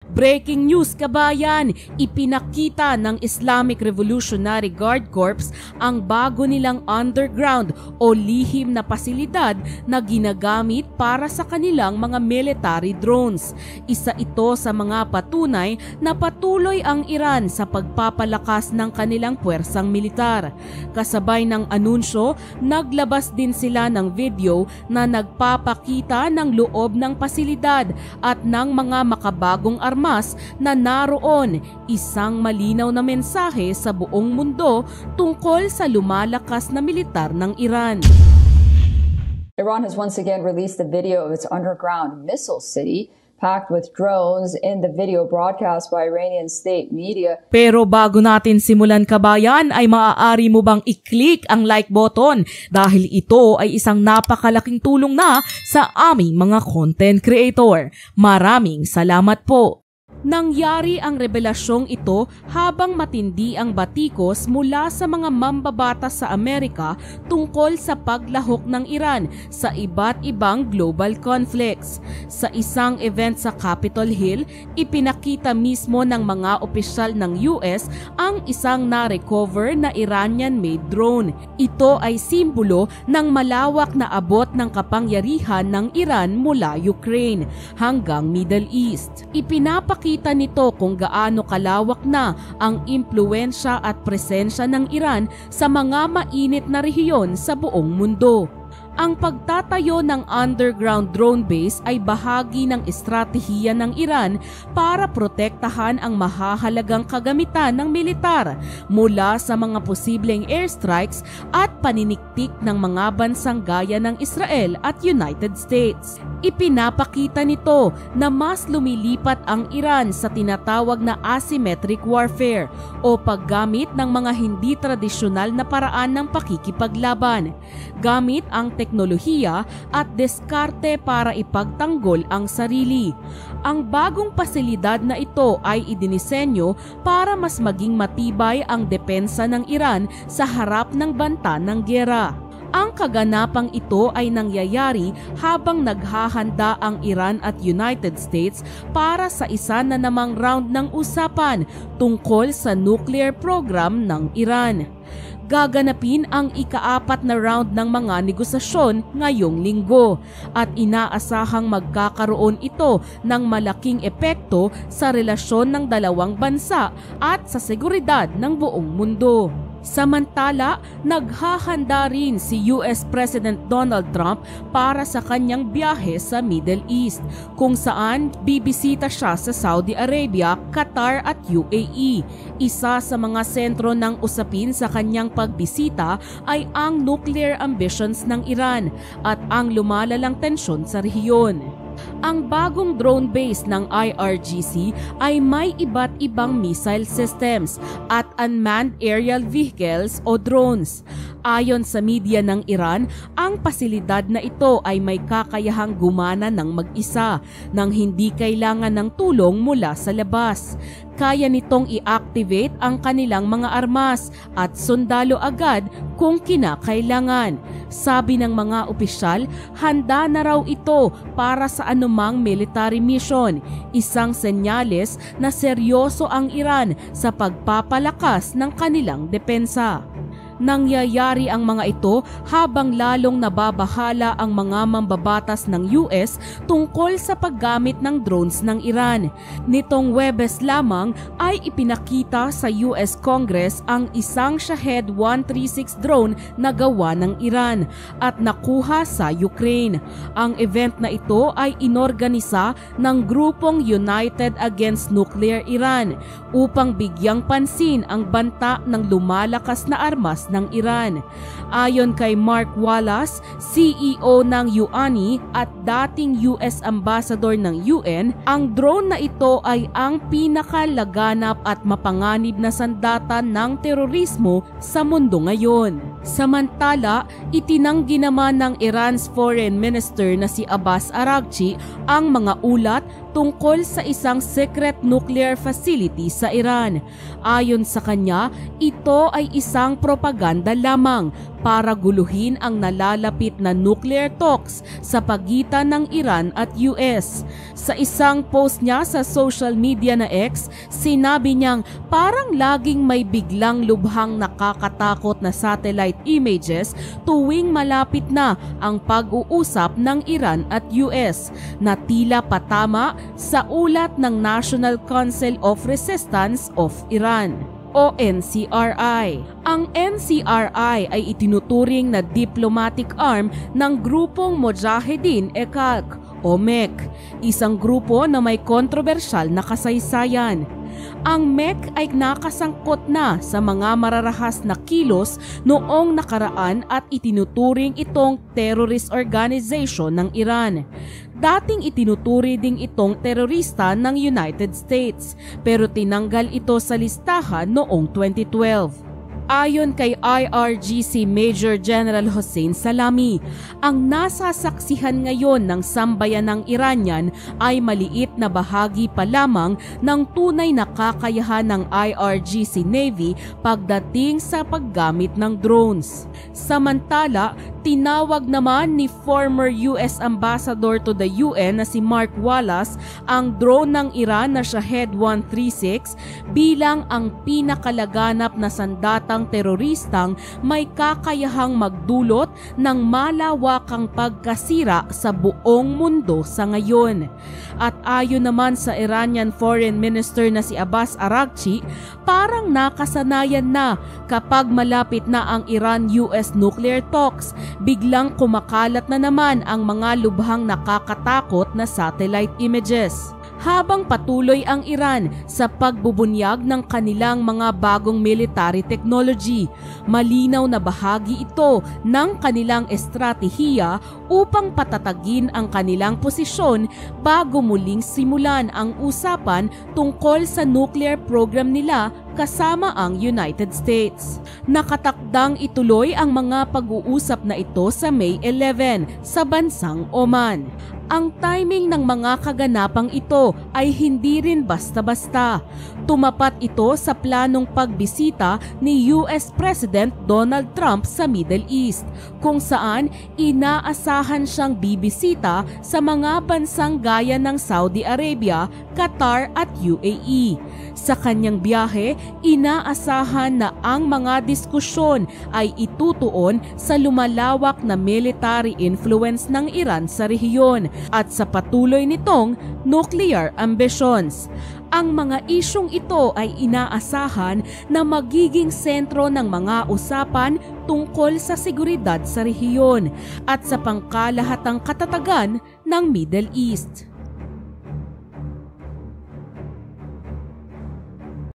Breaking news kabayan, ipinakita ng Islamic Revolutionary Guard Corps ang bago nilang underground o lihim na pasilidad na ginagamit para sa kanilang mga military drones. Isa ito sa mga patunay na patuloy ang Iran sa pagpapalakas ng kanilang puwersang militar. Kasabay ng anunsyo, naglabas din sila ng video na nagpapakita ng loob ng pasilidad at ng mga makabagong armas na naroon, isang malinaw na mensahe sa buong mundo tungkol sa lumalakas na militar ng Iran. Iran has once again released a video of its underground missile city packed with drones in the video broadcast by Iranian state media. Pero bago natin simulan kabayan ay maaari mo bang i-click ang like button dahil ito ay isang napakalaking tulong na sa aming mga content creator. Maraming salamat po! Nangyari ang revelasyong ito habang matindi ang batikos mula sa mga mambabatas sa Amerika tungkol sa paglahok ng Iran sa iba't ibang global conflicts. Sa isang event sa Capitol Hill, ipinakita mismo ng mga opisyal ng US ang isang na-recover na Iranian-made drone. Ito ay simbolo ng malawak na abot ng kapangyarihan ng Iran mula Ukraine hanggang Middle East. Ipinapakita nito kung gaano kalawak na ang impluwensya at presensya ng Iran sa mga mainit na rehiyon sa buong mundo. Ang pagtatayo ng underground drone base ay bahagi ng estratehiya ng Iran para protektahan ang mahahalagang kagamitan ng militar mula sa mga posibleng airstrikes at paniniktik ng mga bansang gaya ng Israel at United States. Ipinapakita nito na mas lumilipat ang Iran sa tinatawag na asymmetric warfare o paggamit ng mga hindi tradisyonal na paraan ng pakikipaglaban, gamit ang teknolohiya at diskarte para ipagtanggol ang sarili. Ang bagong pasilidad na ito ay idinisenyo para mas maging matibay ang depensa ng Iran sa harap ng banta ng giyera. Ang kaganapang ito ay nangyayari habang naghahanda ang Iran at United States para sa isa na namang round ng usapan tungkol sa nuclear program ng Iran. Gaganapin ang ika-4 na round ng mga negosasyon ngayong linggo at inaasahang magkakaroon ito ng malaking epekto sa relasyon ng dalawang bansa at sa seguridad ng buong mundo. Samantala, naghahanda rin si US President Donald Trump para sa kanyang biyahe sa Middle East, kung saan bibisita siya sa Saudi Arabia, Qatar at UAE. Isa sa mga sentro ng usapin sa kanyang pagbisita ay ang nuclear ambitions ng Iran at ang lumalalang tensyon sa rehiyon. Ang bagong drone base ng IRGC ay may iba't ibang missile systems at unmanned aerial vehicles o drones. Ayon sa media ng Iran, ang pasilidad na ito ay may kakayahang gumana ng mag-isa nang hindi kailangan ng tulong mula sa labas. Kaya nitong i-activate ang kanilang mga armas at sundalo agad kung kinakailangan. Sabi ng mga opisyal, handa na raw ito para sa anumang military mission, isang senyales na seryoso ang Iran sa pagpapalakas ng kanilang depensa. Nangyayari ang mga ito habang lalong nababahala ang mga mambabatas ng US tungkol sa paggamit ng drones ng Iran. Nitong Huwebes lamang ay ipinakita sa US Congress ang isang Shahed 136 drone na gawa ng Iran at nakuha sa Ukraine. Ang event na ito ay inorganisa ng grupong United Against Nuclear Iran upang bigyang pansin ang banta ng lumalakas na armas ng Iran. Ayon kay Mark Wallace, CEO ng UANI at dating US Ambassador ng UN, ang drone na ito ay ang pinakalaganap at mapanganib na sandata ng terorismo sa mundo ngayon. Samantala, itinanggi naman ng Iran's Foreign Minister na si Abbas Araghchi ang mga ulat tungkol sa isang secret nuclear facility sa Iran. Ayon sa kanya, ito ay isang propaganda lamang para guluhin ang nalalapit na nuclear talks sa pagitan ng Iran at US. Sa isang post niya sa social media na X, sinabi niyang parang laging may biglang lubhang nakakatakot na satellite images tuwing malapit na ang pag-uusap ng Iran at US na tila patama sa ulat ng National Council of Resistance of Iran o NCRI. Ang NCRI ay itinuturing na diplomatic arm ng grupong Mojahedin Ekak o MEK, isang grupo na may kontrobersyal na kasaysayan. Ang MEK ay nakasangkot na sa mga mararahas na kilos noong nakaraan at itinuturing itong terrorist organization ng Iran. Dating itinuturi ding itong terorista ng United States pero tinanggal ito sa listahan noong 2012. Ayon kay IRGC Major General Hossein Salami, ang nasasaksihan ngayon ng sambayanang Iranian ay maliit na bahagi pa lamang ng tunay na kakayahan ng IRGC Navy pagdating sa paggamit ng drones. Samantala, tinawag naman ni former US Ambassador to the UN na si Mark Wallace ang drone ng Iran na Shahed 136 bilang ang pinakalaganap na sandatang teroristang may kakayahang magdulot ng malawakang pagkasira sa buong mundo sa ngayon. At ayon naman sa Iranian Foreign Minister na si Abbas Araghchi, parang nakasanayan na kapag malapit na ang Iran-US nuclear talks, biglang kumakalat na naman ang mga lubhang nakakatakot na satellite images. Habang patuloy ang Iran sa pagbubunyag ng kanilang mga bagong military technology, malinaw na bahagi ito ng kanilang estratehiya upang patatagin ang kanilang posisyon bago muling simulan ang usapan tungkol sa nuclear program nila kasama ang United States. Nakatakdang ituloy ang mga pag-uusap na ito sa May 11 sa bansang Oman. Ang timing ng mga kaganapang ito ay hindi rin basta-basta. Tumapat ito sa planong pagbisita ni US President Donald Trump sa Middle East, kung saan inaasahan siyang bibisita sa mga bansang gaya ng Saudi Arabia, Qatar at UAE. Sa kanyang biyahe, inaasahan na ang mga diskusyon ay itutuon sa lumalawak na military influence ng Iran sa rehiyon at sa patuloy nitong nuclear ambitions. Ang mga isyong ito ay inaasahan na magiging sentro ng mga usapan tungkol sa seguridad sa rehiyon at sa pangkalahatang katatagan ng Middle East.